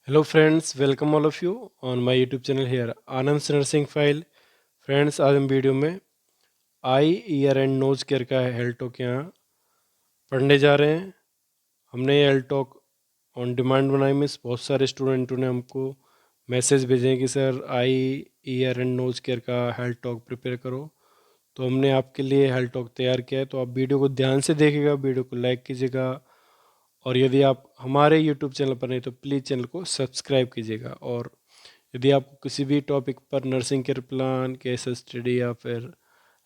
Hello friends, welcome all of you on my YouTube channel here Anand nursing file. Friends, आज हम video में eye ear and nose care का health talk यहाँ पढ़ने जा रहे हैं। हमने ये हेल्थ टॉक ऑन डिमांड बनाई, मीन्स बहुत सारे स्टूडेंटों ने हमको मैसेज भेजे कि sir eye ear and nose care का हेल्थ टॉक प्रिपेयर करो, तो हमने आपके लिए हेल्थ टॉक तैयार किया है। तो आप वीडियो को ध्यान से देखिएगा, वीडियो को लाइक कीजिएगा, और यदि आप हमारे यूट्यूब चैनल पर नहीं तो प्लीज़ चैनल को सब्सक्राइब कीजिएगा। और यदि आपको किसी भी टॉपिक पर nursing care plan, case study या फिर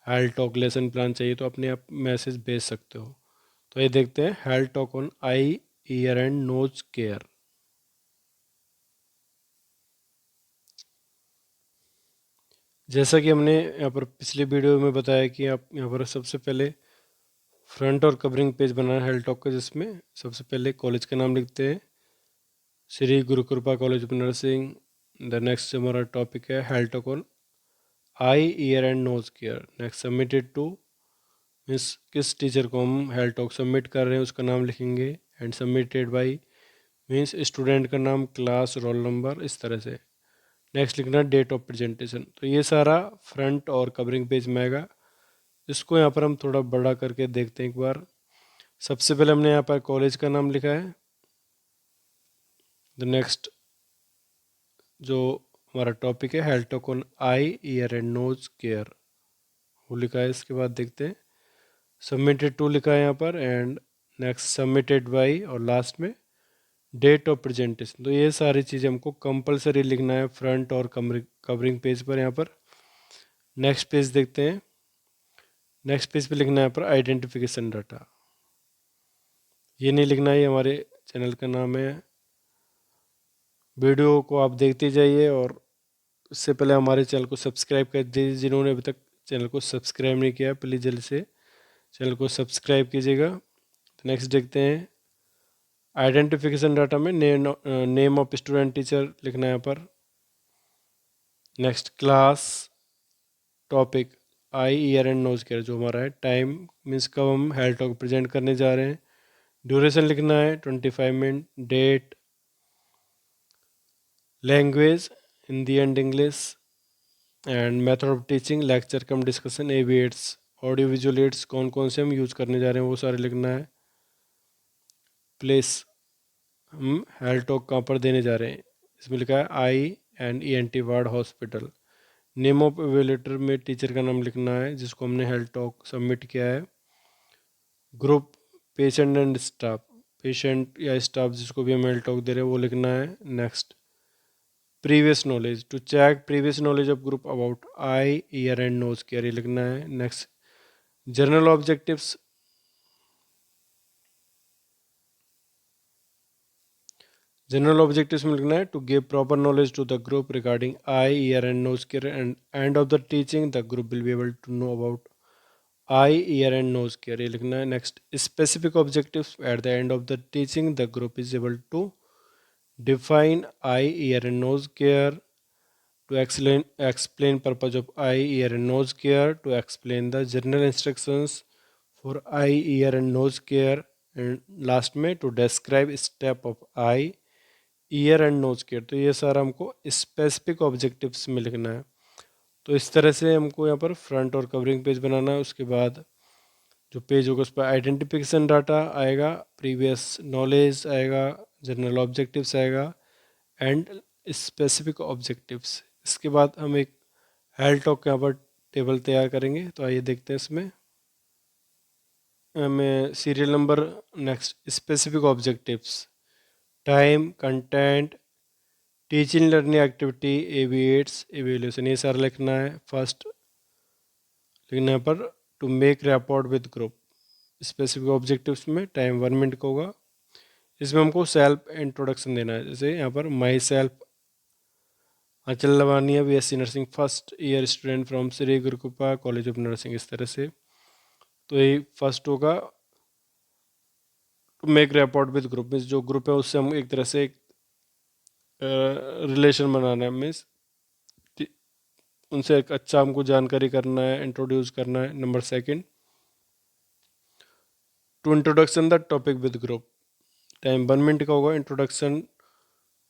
हेल्थ टॉक लेसन प्लान चाहिए तो अपने आप मैसेज भेज सकते हो। तो ये देखते हैं health talk on eye ear and nose care. जैसा कि हमने यहाँ पर पिछले वीडियो में बताया कि आप यहाँ पर सबसे पहले फ्रंट और कवरिंग पेज बनाना है हेल्थ टॉक का, जिसमें सबसे पहले कॉलेज का नाम लिखते हैं, Shri Guru Kripa college of nursing. The next हमारा टॉपिक है health talk on eye ear and nose care. Next submitted to, means किस टीचर को हम हेल्थ टॉक सबमिट कर रहे हैं उसका नाम लिखेंगे। And submitted by means student का नाम, क्लास, रोल नंबर, इस तरह से। नेक्स्ट लिखना डेट ऑफ प्रेजेंटेशन। तो ये सारा फ्रंट और कवरिंग पेज में आएगा। इसको यहाँ पर हम थोड़ा बड़ा करके देखते हैं एक बार। सबसे पहले हमने यहाँ पर कॉलेज का नाम लिखा है। द नेक्स्ट जो हमारा टॉपिक है health talk on eye ear and nose care, वो लिखा है। इसके बाद देखते हैं सबमिटेड टू लिखा है यहाँ पर, एंड नेक्स्ट सबमिटेड बाई, और लास्ट में डेट ऑफ प्रेजेंटेशन। तो ये सारी चीज़ें हमको कंपलसरी लिखना है फ्रंट और कवरिंग पेज पर यहाँ पर। नेक्स्ट पेज देखते हैं। नेक्स्ट पेज पे लिखना है यहाँ पर आइडेंटिफिकेशन डाटा। ये नहीं लिखना है, ये हमारे चैनल का नाम है। वीडियो को आप देखते जाइए, और उससे पहले हमारे चैनल को सब्सक्राइब कर दीजिए। जिन्होंने अभी तक चैनल को सब्सक्राइब नहीं किया, प्लीज़ जल्दी से चैनल को सब्सक्राइब कीजिएगा। नेक्स्ट देखते हैं आइडेंटिफिकेशन डाटा में नेम ऑफ स्टूडेंट टीचर लिखना है यहाँ पर। Next class, topic eye ear and nose care जो हमारा है। टाइम मीन्स कब हम हेल्थ टॉक प्रेजेंट करने जा रहे हैं। ड्यूरेशन लिखना है 25 minute. Date, language Hindi and English, and method of teaching lecture cum discussion, AV aids, audio visual aids कौन कौन से हम यूज़ करने जा रहे हैं वो सारे लिखना है। प्लेस, हम हेल्थ टॉक कहाँ पर देने जा रहे हैं, इसमें लिखा है eye and ENT ward hospital. Name of evaluator में टीचर का नाम लिखना है जिसको हमने हेल्थ टॉक सबमिट किया है। Group, patient and staff, patient या स्टाफ जिसको भी हम हेल्थ टॉक दे रहे हैं वो लिखना है। Next previous knowledge, to check previous knowledge of group about eye ear and nose care, ये लिखना है। Next general objectives, general objectives में लिखना है to give proper knowledge to the group regarding eye ear and nose care, and end of the teaching the group will be able to know about eye ear and nose care, ये लिखना है। Next specific objectives, at the and of the teaching the group is able to define eye ear and nose care, to explain purpose of eye, ear and nose care, to explain the general instructions for eye, ear and nose care, and last में to describe step of eye, ear and nose care। तो ये सारा हमको specific objectives में लिखना है। तो इस तरह से हमको यहाँ पर फ्रंट और कवरिंग पेज बनाना है। उसके बाद जो पेज होगा उस पर आइडेंटिफिकेशन डाटा आएगा, प्रीवियस नॉलेज आएगा, जनरल ऑब्जेक्टिव्स आएगा, एंड स्पेसिफिक ऑब्जेक्टिव्स। इसके बाद हम एक हेल्थ टॉक यहाँ पर टेबल तैयार करेंगे। तो आइए देखते हैं इसमें। हमें serial number, next specific objectives, time, content, teaching learning activity, AV aids, evaluation, ये सारा लिखना है। फर्स्ट लिखना है पर to make rapport with group. Specific objectives में टाइम 1 मिनट का होगा। इसमें हमको सेल्फ इंट्रोडक्शन देना है, जैसे यहाँ पर माई सेल्फ अंचल Lavania, BSc nursing first year student from Shri Guru Kripa college of nursing, इस तरह से। तो ये फर्स्ट होगा to make rapport with group, means जो ग्रुप है उससे हम एक तरह से एक रिलेशन बनाना है, मीन्स उनसे एक अच्छा हमको जानकारी करना है, इंट्रोड्यूस करना है। Number second, to introduction the topic with group, time 1 minute का होगा। इंट्रोडक्शन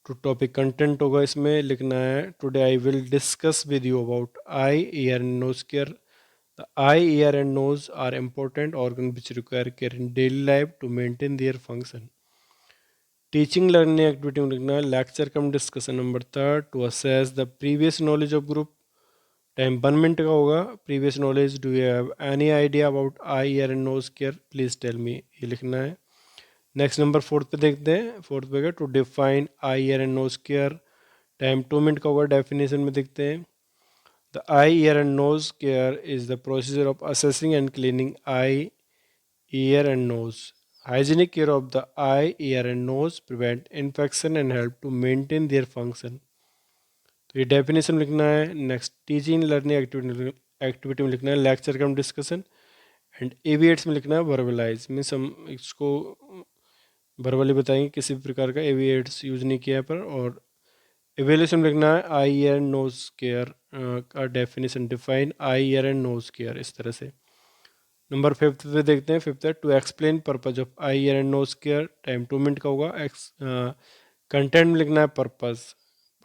टू टॉपिक कंटेंट होगा, इसमें लिखना है today I will discuss with you about eye ear and nose care. The eye ear and nose are important organ which require care in daily life to maintain their function. Teaching learning activity में लिखना है lecture cum discussion number third to assess the previous knowledge of group. Time 1 minute का होगा. Previous knowledge, do you have any idea about eye ear and nose care, please tell me, ये लिखना है. Next number fourth पे देखते हैं. Fourth पे to define eye ear and nose care. Time 2 minute का होगा. डेफिनेशन में देखते हैं. The eye ear and nose care is the procedure of assessing and cleaning eye, ear and nose. Hygienic care of the eye, ear and nose prevent infection and help to maintain their function. तो ये definition लिखना है. Next teaching learning activity में लिखना है lecture cum discussion. And A V aids में लिखना है वर्बलाइज. मीन्स हम इसको वर्बली बताएंगे, किसी भी प्रकार का एविएट्स यूज नहीं किया है पर. और एवेल्यूशन में लिखना है eye ear and nose care का definition, define eye ear and nose care, इस तरह से. नंबर फिफ्थ पे देखते हैं. फिफ्थ है to explain purpose of eye ear and nose care. Time 2 minute का होगा. कंटेंट में लिखना है पर्पज.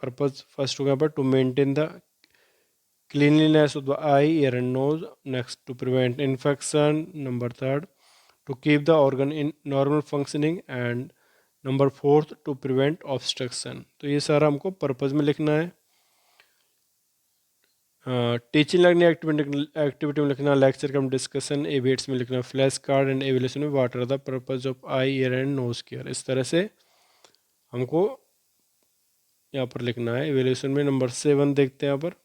पर्पज फर्स्ट होगा पर to maintain the cleanliness of the eye, ear and nose. Next, to prevent infection. Number third, to keep the organ in normal functioning. And number fourth, to prevent obstruction. तो ये सारा हमको purpose में लिखना है. Teaching learning activity में लिखना lecture cum discussion. AV aids में लिखना फ्लैश कार्ड. एंड एवेल्यूशन में what are the purpose of eye ear and nose care. इस तरह से हमको यहाँ पर लिखना है. एवेल्यूशन में नंबर 7 देखते हैं. यहाँ पर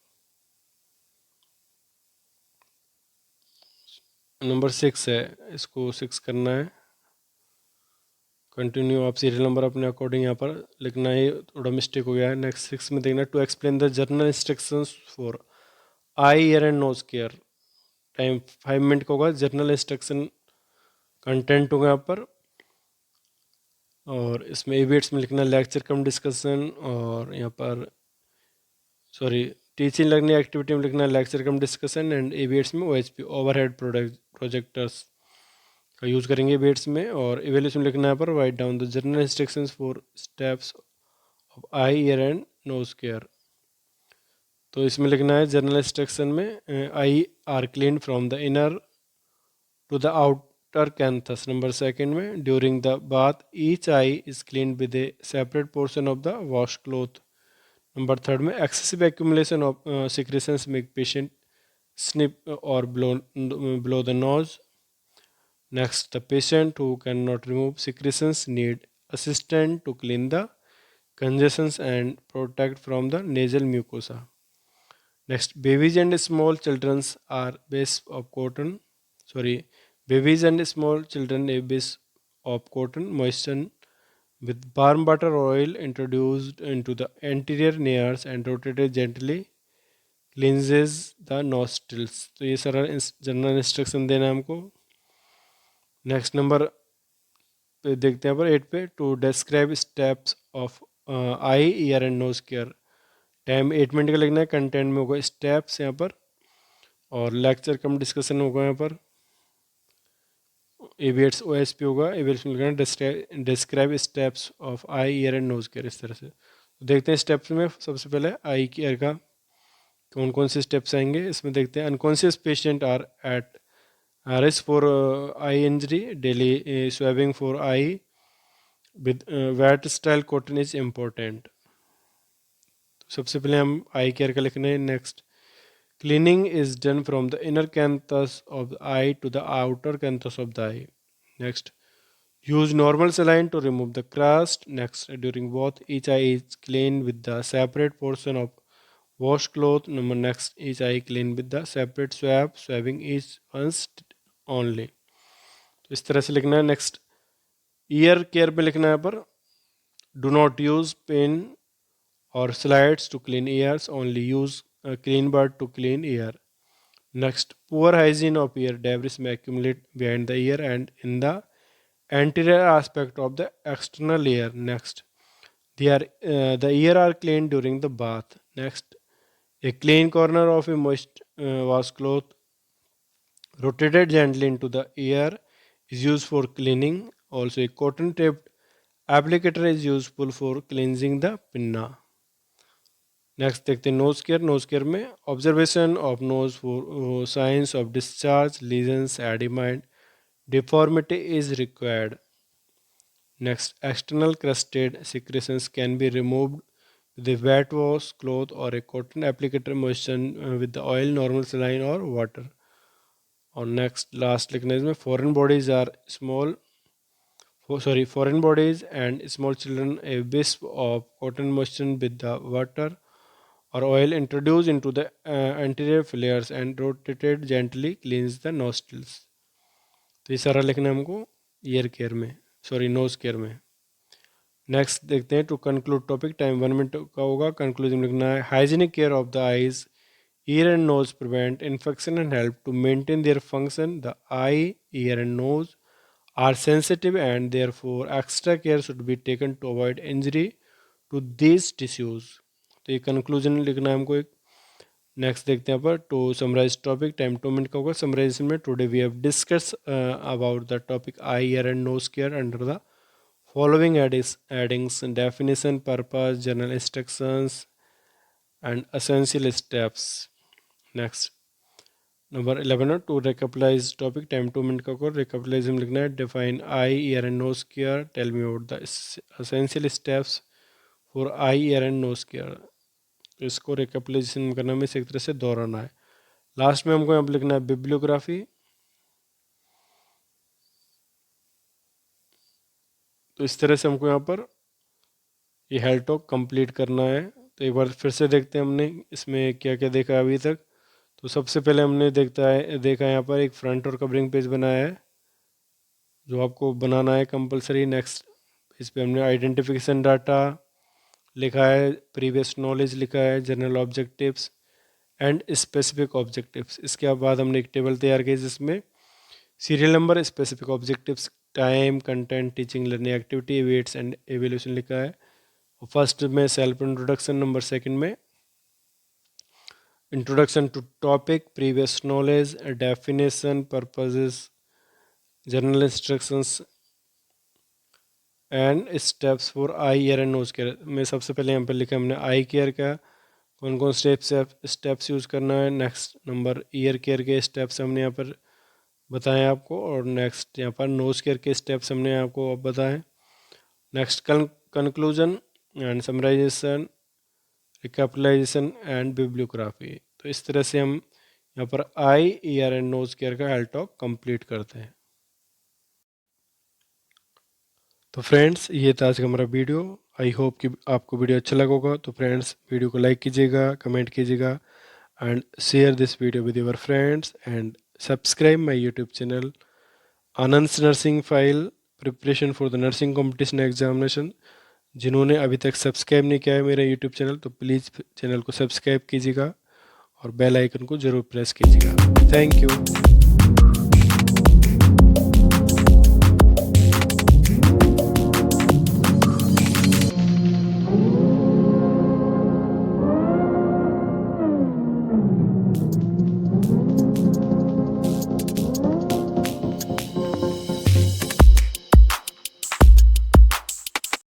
नंबर 6 है, इसको 6 करना है. कंटिन्यू आप सीरियल नंबर अपने अकॉर्डिंग यहाँ पर लिखना है. थोड़ा मिस्टेक हो गया है. नेक्स्ट 6 में देखना to explain the general instructions for eye ear and nose care. Time 5 minute का होगा. जर्नल इंस्ट्रक्शन कंटेंट होगा यहाँ पर. और इसमें एविएट्स में लिखना लेक्चर कम डिस्कशन. और यहाँ पर सॉरी टीचिंग लर्निंग एक्टिविटी में लिखना lecture cum discussion. And A V aids में OHP ओवरहेड प्रोजेक्टर्स का यूज़ करेंगे एविएट्स में. और एवेल्यूशन में लिखना है पर write down the general instructions for steps of eye ear and nose care. तो इसमें लिखना है जर्नल इंस्ट्रक्शन में eye are clean from the inner to the outer canthus. Number second में during the bath each eye is clean with a separate portion of the wash cloth. Number third में excessive accumulation of secretions make patient snip or blow the nose. Next, the patient who cannot remove secretions need assistance to clean the congestions and protect from the nasal mucosa. Next, babies and small children are base of cotton. Sorry, babies and small children a base of cotton moistened with warm butter oil introduced into the anterior nares and rotated gently cleanses the nostrils. तो ये सारा general instruction देना है हमको. Next number पे देखते हैं पर 8 पे to describe steps of eye ear and nose care. Time 8 minute का लिखना है. कंटेंट में होगा स्टेप्स यहाँ पर. और लेक्चर कम डिस्कशन होगा यहाँ पर. एविएट्स OSP होगा. एविएट्स में लिखना है describe steps of eye ear and nose care, इस तरह से. तो देखते हैं स्टेप्स में. सबसे पहले आई केयर का कौन कौन से स्टेप्स आएंगे इसमें देखते हैं. Unconscious patient are at risk for eye injury. Daily swabbing for eye with wet style cotton is important. तो सबसे पहले हम आई केयर का लिखना है. Next, cleaning is done from the inner canthus of the eye to the outer canthus of the eye. Next, use normal saline to remove the crust. Next, during both each eye is cleaned with the separate portion of washcloth. Number next, each eye clean with the separate swab. Swabbing is once only. तो इस तरह से लिखना है. Next, year care पे लिखना है पर डू नॉट यूज पेन और slides to clean ears. Only use clean bird to clean ear. Next, poor hygiene of ear. Debris में accumulate behind the ear and in the anterior aspect of the external ear. Next, the ear are cleaned during the bath. Next, a clean corner of a moist washcloth rotated gently into the ear is used for cleaning. Also, a cotton taped applicator is useful for cleansing the pinna. Next देखते हैं knows care. Knows care में observation of nose for science of discharge, lesions, oedema and deformity is required. Next, external crusted secretions can be removed with a wet wash cloth or a cotton applicator moistened with the oil, normal saline or water. और next last लिखना है इसमें foreign bodies are small foreign bodies and small children a wisp of cotton moistened with the water or oil introduced into the anterior flares and rotated gently cleans the nostrils. तो ये सारा लिखना है हमको ear care में, sorry nose care में। Next देखते हैं to conclude topic, time 1 minute का होगा। कंक्लूजन लिखना है hygienic care of the eyes, ear and nose prevent infection and help to maintain their function. The eye, ear and nose are sensitive and therefore extra care should be taken to avoid injury to these tissues। तो ये conclusion लिखना है हमको एक। Next देखते हैं पर to summarise topic, time 2 minute का होगा। समराइजेशन में today we have discuss about the topic eye, ear and nose care under the following addings: definition, purpose, general instructions and essential steps। Next number 11 to recapitalize topic, time 2 minute का code. recapitalize में लिखना है define eye, ear and nose care, tell me about the essential steps for eye, ear and nose care। इसको recapitalization करना में एक तरह से दोहराना है। लास्ट में हमको यहाँ पर लिखना है बिब्लियोग्राफी। तो इस तरह से हमको यहाँ पर ये हेल्थ टॉक कंप्लीट करना है। तो एक बार फिर से देखते हैं हमने इसमें क्या क्या देखा अभी तक। तो सबसे पहले हमने देखा यहाँ पर एक फ्रंट और कवरिंग पेज बनाया है जो आपको बनाना है कंपलसरी। नेक्स्ट इस पे हमने आइडेंटिफिकेशन डाटा लिखा है, प्रीवियस नॉलेज लिखा है, general objectives and specific objectives. इसके बाद हमने एक टेबल तैयार की जिसमें serial number, specific objectives, time, content, teaching learning activity, weights and evaluation लिखा है। फर्स्ट में सेल्फ इंट्रोडक्शन, नंबर सेकंड में introduction to topic, previous knowledge, definition, purposes, general instructions and steps for eye, ear and nose care में सबसे पहले यहाँ पर लिखा हमने आई केयर का कौन कौन स्टेप्स यूज़ करना है। नेक्स्ट नंबर ईयर केयर के स्टेप्स हमने यहाँ पर बताएं आपको, और नेक्स्ट यहाँ पर नोज केयर के स्टेप्स हमने आपको बताएं। Next conclusion and summarisation, recapitalisation and bibliography. तो इस तरह से हम यहाँ पर eye, ear and nose care का हेल्थ टॉक कंप्लीट करते हैं। तो फ्रेंड्स ये था आज का हमारा वीडियो। आई होप कि आपको वीडियो अच्छा लगा होगा। तो फ्रेंड्स वीडियो को लाइक कीजिएगा, कमेंट कीजिएगा and share this video with your friends and subscribe my YouTube channel Anand nursing file preparation for the nursing competition examination. जिन्होंने अभी तक सब्सक्राइब नहीं किया है मेरा यूट्यूब चैनल तो प्लीज़ चैनल को सब्सक्राइब कीजिएगा और बेल आइकन को ज़रूर प्रेस कीजिएगा। Thank you.